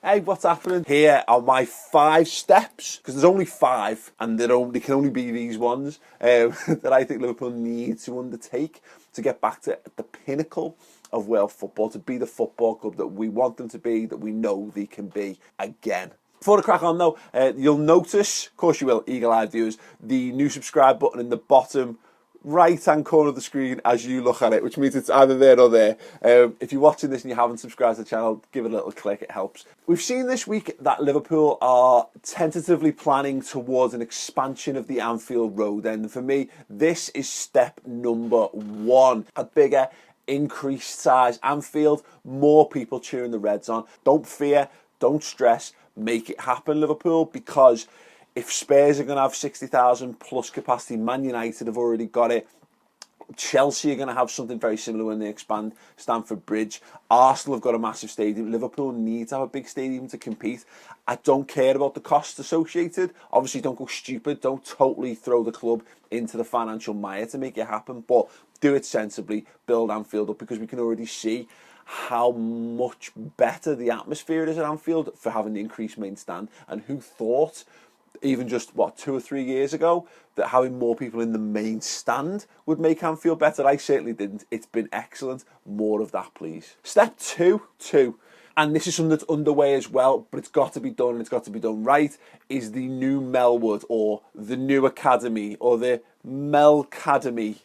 Hey, what's happening? Here are my 5 steps, because there's only 5, and they can only be these ones, that I think Liverpool need to undertake to get back to the pinnacle of world football, to be the football club that we want them to be, that we know they can be again. Before I crack on though, you'll notice, of course you will, eagle-eyed viewers, the new subscribe button in the bottom right-hand corner of the screen as you look at it, which means it's either there or there. If you're watching this and you haven't subscribed to the channel, give it a little click, it helps. We've seen this week that Liverpool are tentatively planning towards an expansion of the Anfield Road, and for me, this is step number 1. A bigger, increased size Anfield, more people cheering the Reds on. Don't fear, don't stress, make it happen, Liverpool, because if Spurs are going to have 60,000 plus capacity, Man United have already got it. Chelsea are going to have something very similar when they expand Stamford Bridge. Arsenal have got a massive stadium. Liverpool need to have a big stadium to compete. I don't care about the costs associated. Obviously, don't go stupid. Don't totally throw the club into the financial mire to make it happen. But do it sensibly. Build Anfield up, because we can already see how much better the atmosphere is at Anfield for having the increased main stand. And who thought, even just, 2 or 3 years ago, that having more people in the main stand would make Anfield better? I certainly didn't. It's been excellent. More of that, please. Step 2, and this is something that's underway as well, but it's got to be done, and it's got to be done right, is the new Melwood, or the new Academy, or the Melcademy.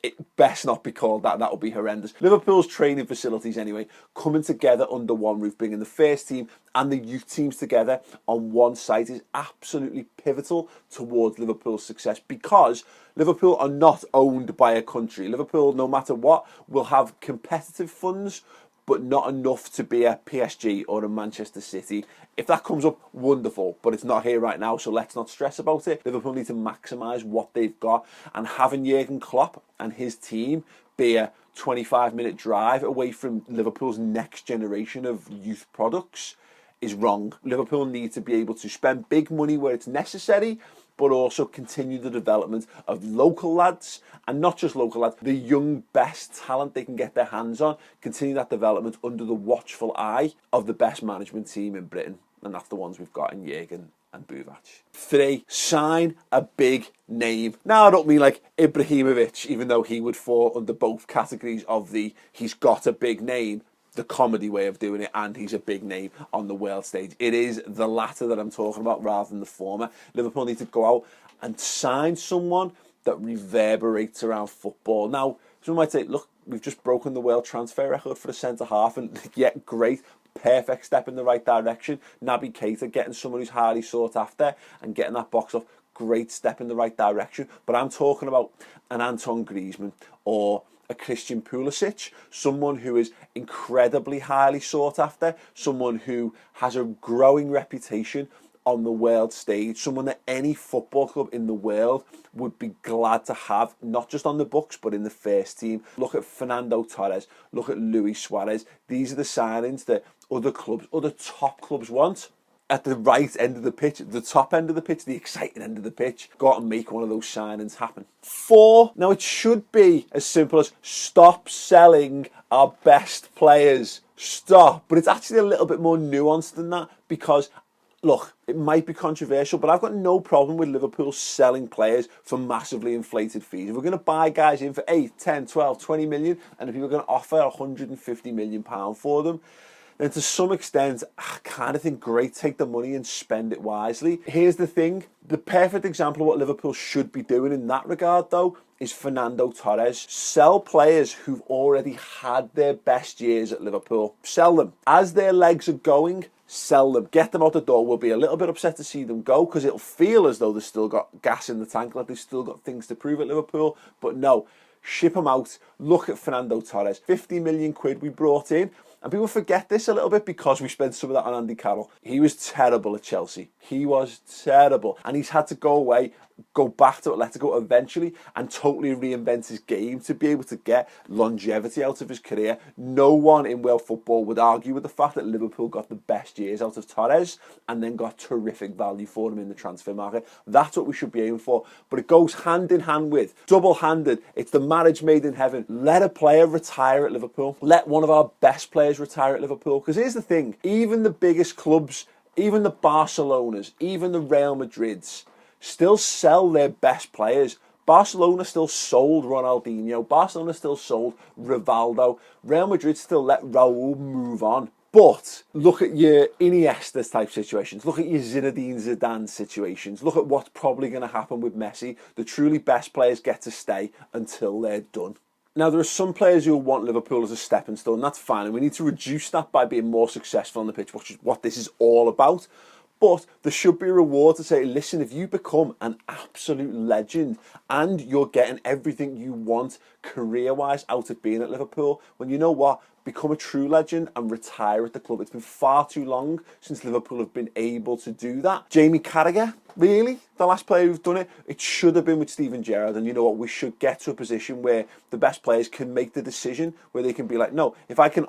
It best not be called that. That would be horrendous. Liverpool's training facilities, anyway, coming together under one roof, bringing the first team and the youth teams together on one site, is absolutely pivotal towards Liverpool's success, because Liverpool are not owned by a country. Liverpool, no matter what, will have competitive funds, but not enough to be a PSG or a Manchester City. If that comes up, wonderful, but it's not here right now, so let's not stress about it. Liverpool need to maximise what they've got, and having Jurgen Klopp and his team be a 25-minute drive away from Liverpool's next generation of youth products is wrong. Liverpool need to be able to spend big money where it's necessary, but also continue the development of local lads, and not just local lads, the young best talent they can get their hands on. Continue that development under the watchful eye of the best management team in Britain, and that's the ones we've got in Jurgen and Buvac. 3, sign a big name. Now, I don't mean like Ibrahimovic, even though he would fall under both categories of the he's got a big name, the comedy way of doing it, and he's a big name on the world stage. It is the latter that I'm talking about rather than the former. Liverpool need to go out and sign someone that reverberates around football. Now, someone might say, look, we've just broken the world transfer record for a centre-half, and yet great, perfect step in the right direction. Naby Keita, getting someone who's highly sought after and getting that box off, great step in the right direction. But I'm talking about an Anton Griezmann or a Christian Pulisic, someone who is incredibly highly sought after, someone who has a growing reputation on the world stage, someone that any football club in the world would be glad to have, not just on the books, but in the first team. Look at Fernando Torres, look at Luis Suarez. These are the signings that other clubs, other top clubs want. At the right end of the pitch, the top end of the pitch, the exciting end of the pitch, go out and make one of those signings happen. 4, now it should be as simple as stop selling our best players. Stop. But it's actually a little bit more nuanced than that, because look, it might be controversial, but I've got no problem with Liverpool selling players for massively inflated fees. If we're going to buy guys in for 8, 10, 12, 20 million, and if people are going to offer £150 million for them, then to some extent, I kind of think, great, take the money and spend it wisely. Here's the thing. The perfect example of what Liverpool should be doing in that regard, though, is Fernando Torres. Sell players who've already had their best years at Liverpool. Sell them. As their legs are going, sell them. Get them out the door. We'll be a little bit upset to see them go, because it'll feel as though they've still got gas in the tank, like they've still got things to prove at Liverpool. But no, ship them out. Look at Fernando Torres. 50 million quid we brought in. And people forget this a little bit because we spent some of that on Andy Carroll. He was terrible at Chelsea. He was terrible. And he's had to go away, go back to Atletico eventually, and totally reinvent his game to be able to get longevity out of his career. No one in world football would argue with the fact that Liverpool got the best years out of Torres and then got terrific value for him in the transfer market. That's what we should be aiming for. But it goes hand in hand with, double-handed, it's the marriage made in heaven. Let a player retire at Liverpool. Let one of our best players players retire at Liverpool? Because here's the thing, even the biggest clubs, even the Barcelonas, even the Real Madrids, still sell their best players. Barcelona still sold Ronaldinho. Barcelona still sold Rivaldo. Real Madrid still let Raul move on. But look at your Iniesta type situations. Look at your Zinedine Zidane situations. Look at what's probably going to happen with Messi. The truly best players get to stay until they're done. Now, there are some players who will want Liverpool as a stepping stone. That's fine. And we need to reduce that by being more successful on the pitch, which is what this is all about. But there should be a reward to say, listen, if you become an absolute legend and you're getting everything you want career-wise out of being at Liverpool, well, you know what? Become a true legend and retire at the club. It's been far too long since Liverpool have been able to do that. Jamie Carragher, really? The last player who's done it? It should have been with Steven Gerrard. And you know what? We should get to a position where the best players can make the decision, where they can be like, no, if I can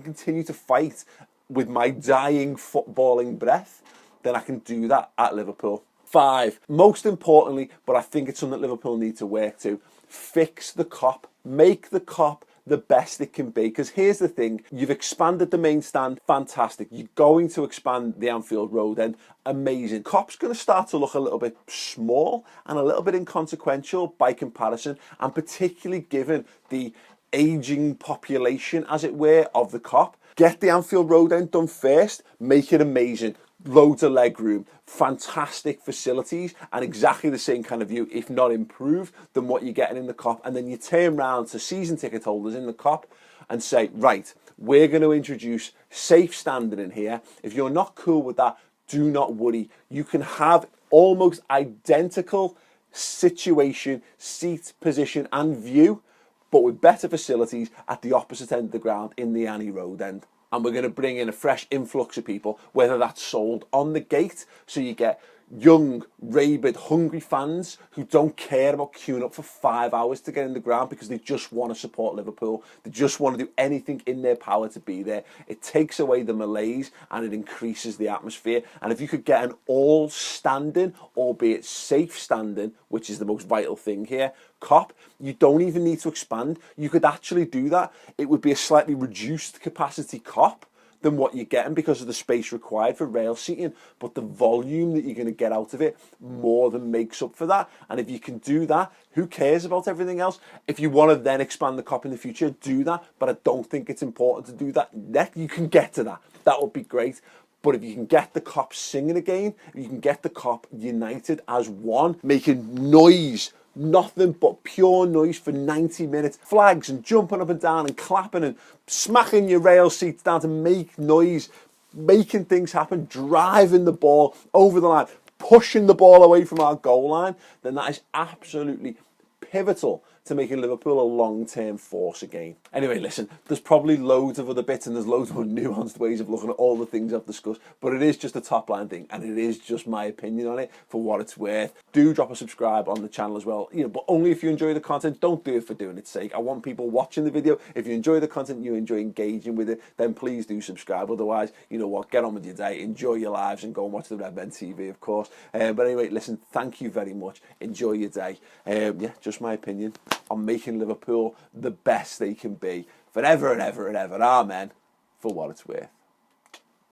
continue to fight with my dying footballing breath, then I can do that at Liverpool. 5, most importantly, but I think it's something that Liverpool need to work to, fix the Kop. Make the Kop the best it can be. Because here's the thing, you've expanded the main stand, fantastic. You're going to expand the Anfield Road end, amazing. Kop's going to start to look a little bit small and a little bit inconsequential by comparison, and particularly given the aging population, as it were, of the Kop. Get the Anfield Road end done first, make it amazing. Loads of leg room, fantastic facilities, and exactly the same kind of view, if not improved, than what you're getting in the Kop. And then you turn round to season ticket holders in the Kop and say, right, we're going to introduce safe standing in here. If you're not cool with that, do not worry. You can have almost identical situation, seat, position, and view, but with better facilities at the opposite end of the ground in the Annie Road end. And we're going to bring in a fresh influx of people, whether that's sold on the gate, so you get young, rabid, hungry fans who don't care about queuing up for 5 hours to get in the ground because they just want to support Liverpool. They just want to do anything in their power to be there. It takes away the malaise and it increases the atmosphere. And if you could get an all standing, albeit safe standing, which is the most vital thing here, Kop, you don't even need to expand. You could actually do that. It would be a slightly reduced capacity Kop than what you're getting because of the space required for rail seating, but the volume that you're going to get out of it more than makes up for that. And if you can do that, who cares about everything else? If you want to then expand the Kop in the future, do that, but I don't think it's important to do that. You can get to that. That would be great. But if you can get the Kop singing again, if you can get the Kop united as one, making noise, nothing but pure noise for 90 minutes, flags and jumping up and down and clapping and smacking your rail seats down to make noise, making things happen, driving the ball over the line, pushing the ball away from our goal line, then that is absolutely pivotal to making Liverpool a long-term force again. Anyway, listen, there's probably loads of other bits and there's loads more nuanced ways of looking at all the things I've discussed, but it is just a top-line thing and it is just my opinion on it for what it's worth. Do drop a subscribe on the channel as well, but only if you enjoy the content. Don't do it for doing its sake. I want people watching the video. If you enjoy the content, you enjoy engaging with it, then please do subscribe. Otherwise, you know what, get on with your day, enjoy your lives and go and watch the Red Men TV, of course. But anyway, listen, thank you very much. Enjoy your day. Yeah, just my opinion on making Liverpool the best they can be forever and ever and ever. Amen. For what it's worth.